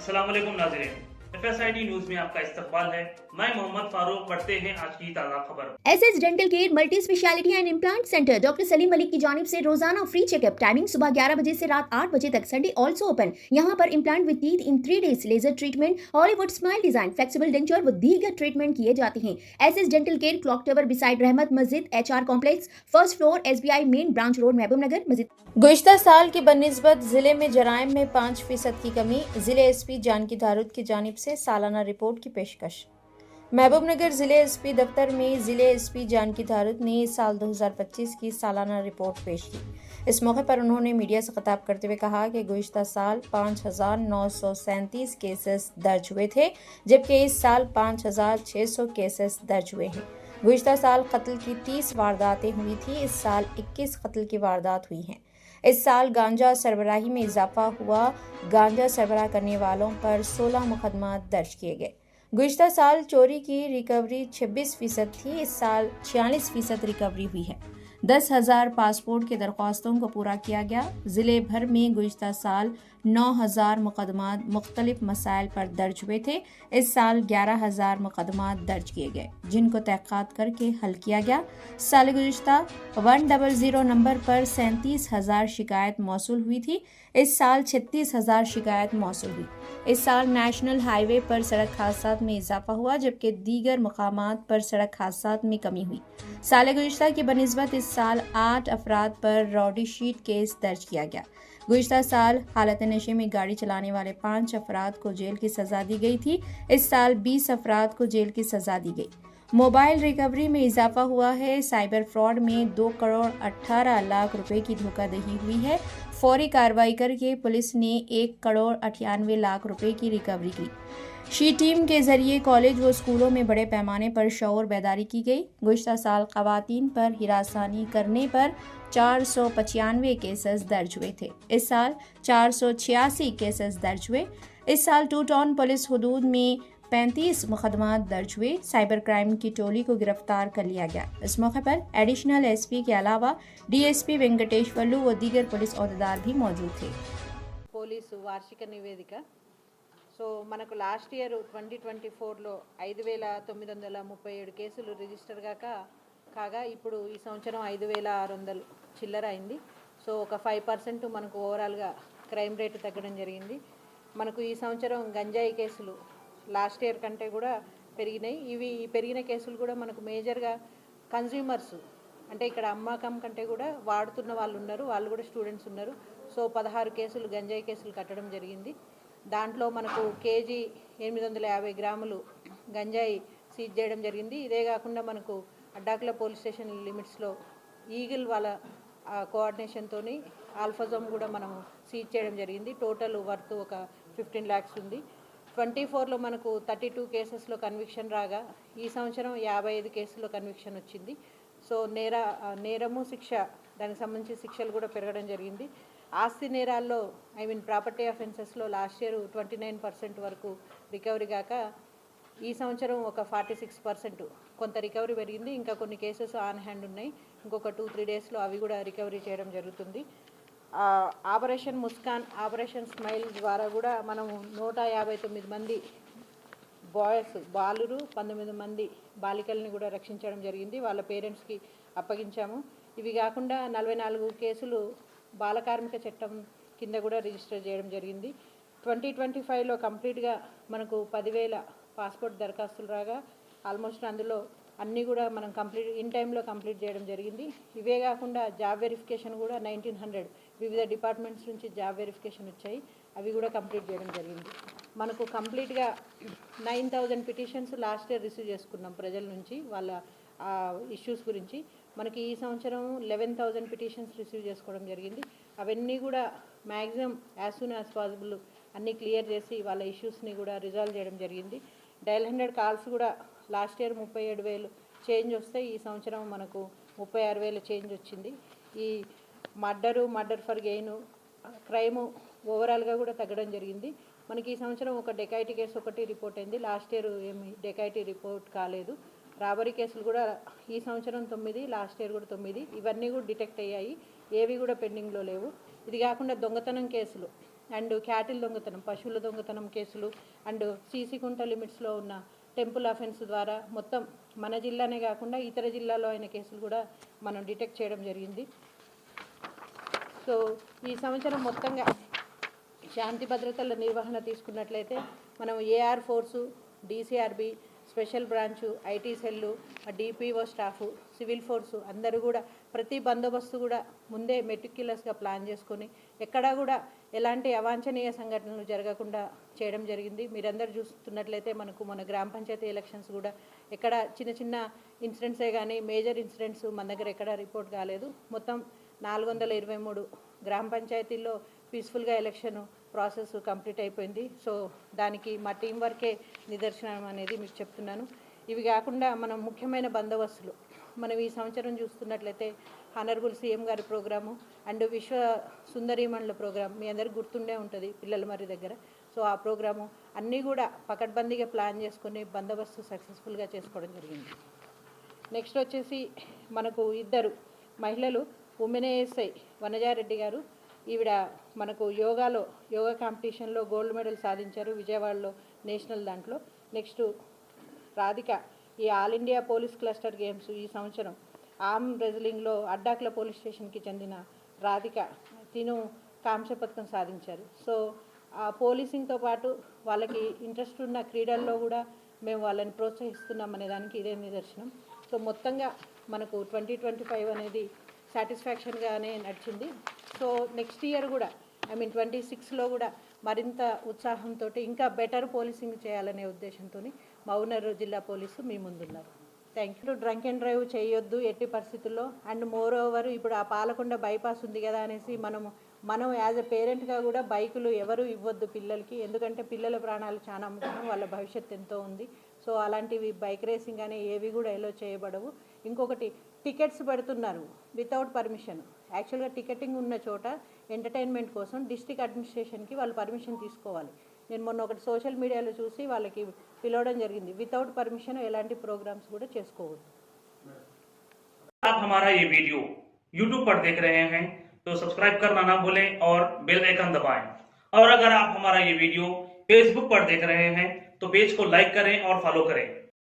अस्सलाम वालेकुम नाज़रीन, FSID न्यूज में आपका इस्तकबाल है। मैं मोहम्मद फारूक, पढ़ते हैं आज की ताज़ा खबर। SS dental care multi speciality and implant centre doctor Salim Malik की जानिब से रोजाना फ्री चेकअप, टाइमिंग सुबह 11 बजे से रात 8 बजे तक, संडे ऑल्सो ओपन। यहाँ पर implant with teeth in 3 days, laser treatment, Hollywood smile design, flexible denture व दीगर ट्रीटमेंट किए जाते हैं। SS dental care, clock tower beside Rahmat Masjid, HR complex, first floor, SBI main branch road, Mahbubnagar, मस्जिद। गुज़िश्ता साल की बनिस्बत ज़िले में जराइम में 5% की कमी, ज़िले SP जानकी दारूद की जानिब से सालाना रिपोर्ट की पेशकश। महबूब नगर ज़िले SP दफ्तर में ज़िले SP जानकी दारूद ने साल 2025 की सालाना रिपोर्ट पेश की। इस मौके पर उन्होंने मीडिया से खिताब करते हुए कहा कि गुज़िश्ता साल 5,937 केसेस दर्ज हुए थे, जबकि इस साल 5,600 केसेस दर्ज हुए हैं। गुज़िश्ता साल कत्ल की 30 वारदातें हुई थी, इस साल 21 कत्ल की वारदात हुई हैं। इस साल गांजा सरबराही में इजाफा हुआ, गांजा सरबराह करने वालों पर 16 मुकदमा दर्ज किए गए। गुज़िश्ता साल चोरी की रिकवरी 26% थी, इस साल 46% रिकवरी हुई है। 10,000 पासपोर्ट की दरख्वास्तों को पूरा किया गया। ज़िले भर में गुज़िश्ता साल 9,000 मुकदमा मुख्तलिफ मसाइल पर दर्ज हुए थे, इस साल 11,000 मुकदमा दर्ज किए गए, जिनको तहक़ीक़ात करके हल किया गया। साल गुज़िश्ता 100 नंबर पर 37,000 शिकायत मौसूल हुई थी, इस साल 36,000 शिकायत मौसूल हुई। इस साल नेशनल हाईवे पर सड़क हादसात में इजाफा हुआ, जबकि दीगर मकामात पर सड़क हादसात में कमी हुई। साल गुज़िश्ता की बनिस्बत इस साल 8 अफराद पर रॉडी शीट केस दर्ज किया गया। गुज़िश्ता साल हालत नशे में गाड़ी चलाने वाले 5 अफराद को जेल की सज़ा दी गई थी, इस साल 20 अफराद को जेल की सज़ा दी गई। मोबाइल रिकवरी में इजाफा हुआ है। साइबर फ्रॉड में 2 करोड़ 18 लाख रुपए की धोखाधड़ी हुई है। फौरी कार्रवाई करके पुलिस ने 1 करोड़ 98 लाख रुपए की रिकवरी की। शी टीम के जरिए कॉलेज व स्कूलों में बड़े पैमाने पर शऊर बेदारी की गई। गुज़िश्ता साल ख़वातीन पर हिरासानी करने पर 495 केसेस दर्ज हुए थे, इस साल 486 केसेस दर्ज हुए। इस साल 2 टाउन पुलिस हदूद में 35 मुकदमा दर्ज हुए। साइबर क्राइम की टोली को गिरफ्तार कर लिया गया। इस मौके पर एडिशनल SP के अलावा DSP వెంకటేశ్వర్లు व दीगर पुलिस अहदेदार भी मौजूद थे। పోలీసు వార్షిక నివేదిక. సో మనకు లాస్ట్ ఇయర్ 2024లో 5,937 కేసులు రిజిస్టర్ కాగా ఇప్పుడు ఈ సంవత్సరం 5,600 చిల్లర అయింది. సో ఒక 5% మనకు ఓవరాల్గా క్రైమ్ రేటు తగ్గడం జరిగింది. మనకు ఈ సంవత్సరం గంజాయి కేసులు లాస్ట్ ఇయర్ కంటే కూడా పెరిగినాయి. ఈ పెరిగిన కేసులు కూడా మనకు మేజర్గా కన్జ్యూమర్స్, అంటే ఇక్కడ అమ్మకం కంటే కూడా వాడుతున్న వాళ్ళు ఉన్నారు, వాళ్ళు కూడా స్టూడెంట్స్ ఉన్నారు. సో 16 కేసులు గంజాయి కేసులు కట్టడం జరిగింది. దాంట్లో మనకు కేజీ 850 గ్రాములు గంజాయి సీజ్ చేయడం జరిగింది. ఇదే కాకుండా మనకు అడ్డాకుల పోలీస్ స్టేషన్ లిమిట్స్లో ఈగిల్ వాళ్ళ కోఆర్డినేషన్తో ఆల్ఫాజోమ్ కూడా మనము సీజ్ చేయడం జరిగింది. టోటల్ వర్త్ ఒక 15 lakhs ఉంది. 24లో మనకు 32 కేసెస్లో కన్విక్షన్ రాగా ఈ సంవత్సరం 55 కేసుల్లో కన్విక్షన్ వచ్చింది. సో నేరము శిక్ష, దానికి సంబంధించి శిక్షలు కూడా పెరగడం జరిగింది. ఆస్తి నేరాల్లో ప్రాపర్టీ అఫెన్సెస్లో లాస్ట్ ఇయర్ 29% వరకు రికవరీ కాక ఈ సంవత్సరం ఒక 46% కొంత రికవరీ పెరిగింది. ఇంకా కొన్ని కేసెస్ ఆన్ హ్యాండ్ ఉన్నాయి, ఇంకొక 2-3 డేస్లో అవి కూడా రికవరీ చేయడం జరుగుతుంది. ఆపరేషన్ ముస్కాన్, ఆపరేషన్ స్మైల్ ద్వారా కూడా మనము 159 మంది బాలురు, 19 మంది బాలికల్ని కూడా రక్షించడం జరిగింది, వాళ్ళ పేరెంట్స్కి అప్పగించాము. ఇవి కాకుండా 44 కేసులు బాల కార్మిక చట్టం కింద కూడా రిజిస్టర్ చేయడం జరిగింది. 2025లో కంప్లీట్గా మనకు 10,000 పాస్పోర్ట్ దరఖాస్తులు రాగా ఆల్మోస్ట్ అందులో అన్నీ కూడా మనం ఇన్ టైంలో కంప్లీట్ చేయడం జరిగింది. ఇవే కాకుండా జాబ్ వెరిఫికేషన్ కూడా 1,900 వివిధ డిపార్ట్మెంట్స్ నుంచి జాబ్ వెరిఫికేషన్ వచ్చాయి, అవి కూడా కంప్లీట్ చేయడం జరిగింది. మనకు కంప్లీట్గా 9,000 పిటిషన్స్ లాస్ట్ ఇయర్ రిసీవ్ చేసుకున్నాం ప్రజల నుంచి, వాళ్ళ ఇష్యూస్ గురించి. మనకి ఈ సంవత్సరం 11,000 పిటిషన్స్ రిసీవ్ చేసుకోవడం జరిగింది. అవన్నీ కూడా maximum as soon as possible అన్నీ క్లియర్ చేసి వాళ్ళ ఇష్యూస్ని కూడా రిజాల్వ్ చేయడం జరిగింది. డయల్ 100 కాల్స్ కూడా లాస్ట్ ఇయర్ 37,000 చేంజ్ వస్తే ఈ సంవత్సరం మనకు 36,000 చేంజ్ వచ్చింది. ఈ మర్డర్ ఫర్ గెయిన్ క్రైము ఓవరాల్గా కూడా తగ్గడం జరిగింది. మనకి ఈ సంవత్సరం ఒక డెకాయిటీ కేసు ఒకటి రిపోర్ట్ అయింది, లాస్ట్ ఇయర్ ఏమి డెకాయిటీ రిపోర్ట్ కాలేదు. రాబరీ కేసులు కూడా ఈ సంవత్సరం 9, లాస్ట్ ఇయర్ కూడా 9, ఇవన్నీ కూడా డిటెక్ట్ అయ్యాయి, ఏవి కూడా పెండింగ్లో లేవు. ఇది కాకుండా దొంగతనం కేసులు అండ్ క్యాటిల్ దొంగతనం, పశువుల దొంగతనం కేసులు అండ్ సీసీ కుంట లిమిట్స్లో ఉన్న టెంపుల్ అఫెన్స్ ద్వారా మొత్తం మన జిల్లానే కాకుండా ఇతర జిల్లాలో అయిన కేసులు కూడా మనం డిటెక్ట్ చేయడం జరిగింది. సో ఈ సంవత్సరం మొత్తంగా శాంతి భద్రతల నిర్వహణ తీసుకున్నట్లయితే మనం AR force, DCRB, special branch, IT cell, DPO staff, civil force అందరూ కూడా ప్రతి బందోబస్తు కూడా ముందే మెటిక్యులస్గా ప్లాన్ చేసుకొని ఎక్కడా కూడా ఎలాంటి అవాంఛనీయ సంఘటనలు జరగకుండా చేయడం జరిగింది. మీరందరూ చూస్తున్నట్లయితే మన గ్రామ పంచాయతీ ఎలక్షన్స్ కూడా ఎక్కడ చిన్న చిన్న ఇన్సిడెంట్సే కానీ మేజర్ ఇన్సిడెంట్స్ మన దగ్గర ఎక్కడ రిపోర్ట్ కాలేదు. మొత్తం 423 గ్రామ పంచాయతీల్లో పీస్ఫుల్గా ఎలక్షన్ ప్రాసెస్ కంప్లీట్ అయిపోయింది. సో దానికి మా టీం వర్కే నిదర్శనం అనేది మీకు చెప్తున్నాను. ఇవి కాకుండా మనం ముఖ్యమైన బందోబస్తులు మనం ఈ సంవత్సరం చూస్తున్నట్లయితే హానరబుల్ సీఎం గారి ప్రోగ్రాము అండ్ విశ్వ సుందరీమణుల ప్రోగ్రాం మీ అందరికీ గుర్తుండే ఉంటుంది పిల్లల మరి దగ్గర. సో ఆ ప్రోగ్రాము అన్నీ కూడా పకడ్బందీగా ప్లాన్ చేసుకుని బందోబస్తు సక్సెస్ఫుల్గా చేసుకోవడం జరిగింది. నెక్స్ట్ వచ్చేసి మనకు 2 మహిళలు ఉమెన్ ఏఎస్ఐ వనజారెడ్డి గారు, ఈవిడ మనకు యోగా కాంపిటీషన్లో గోల్డ్ మెడల్ సాధించారు విజయవాడలో నేషనల్ దాంట్లో. నెక్స్ట్ రాధిక ఈ all India police cluster games ఈ సంవత్సరం ఆర్మ్ రెజ్లింగ్లో అడ్డాకుల పోలీస్ స్టేషన్కి చెందిన రాధిక తిను కాంస్య పథకం సాధించారు. సో ఆ పోలీసింగ్తో పాటు వాళ్ళకి ఇంట్రెస్ట్ ఉన్న క్రీడల్లో కూడా మేము వాళ్ళని ప్రోత్సహిస్తున్నాం అనే దానికి ఇదే నిదర్శనం. సో మొత్తంగా మనకు 2025 అనేది సాటిస్ఫాక్షన్గానే నడిచింది. సో నెక్స్ట్ ఇయర్ కూడా 26లో కూడా మరింత ఉత్సాహంతో ఇంకా బెటర్ పోలీసింగ్ చేయాలనే ఉద్దేశంతో మహబూబ్నగర్ జిల్లా పోలీసు మీ ముందున్నారు. Thank you. Drunk and drive చేయొద్దు ఎట్టి పరిస్థితుల్లో. అండ్ మోర్ ఓవర్ ఇప్పుడు ఆ పాలకొండ బైపాస్ ఉంది కదా అనేసి మనం యాజ్ ఎ పేరెంట్గా కూడా బైకులు ఎవరు ఇవ్వద్దు పిల్లలకి, ఎందుకంటే పిల్లల ప్రాణాలు చాలా ముఖ్యం, వాళ్ళ భవిష్యత్తు ఎంతో ఉంది. సో అలాంటివి బైక్ రేసింగ్ అనే ఏవి కూడా ఎలో చేయబడవు. ఇంకొకటి టికెట్స్ పెడుతున్నారు వితౌట్ పర్మిషన్. యాక్చువల్గా టికెటింగ్ ఉన్న చోట ఎంటర్టైన్మెంట్ కోసం డిస్ట్రిక్ట్ అడ్మినిస్ట్రేషన్కి వాళ్ళు పర్మిషన్ తీసుకోవాలి. నేను మొన్న ఒకటి సోషల్ మీడియాలో చూసి వాళ్ళకి పిలవడం జరిగింది. వితౌట్ పర్మిషన్ ఎలాంటి ప్రోగ్రామ్స్ కూడా చేసుకోవద్దు. आप हमारा ये वीडियो YouTube पर देख रहे हैं तो सब्सक्राइब करना ना भूलें और बेल आइकन दबाएं। और अगर आप हमारा ये वीडियो Facebook पर देख रहे हैं तो पेज को लाइक करें और फॉलो करें।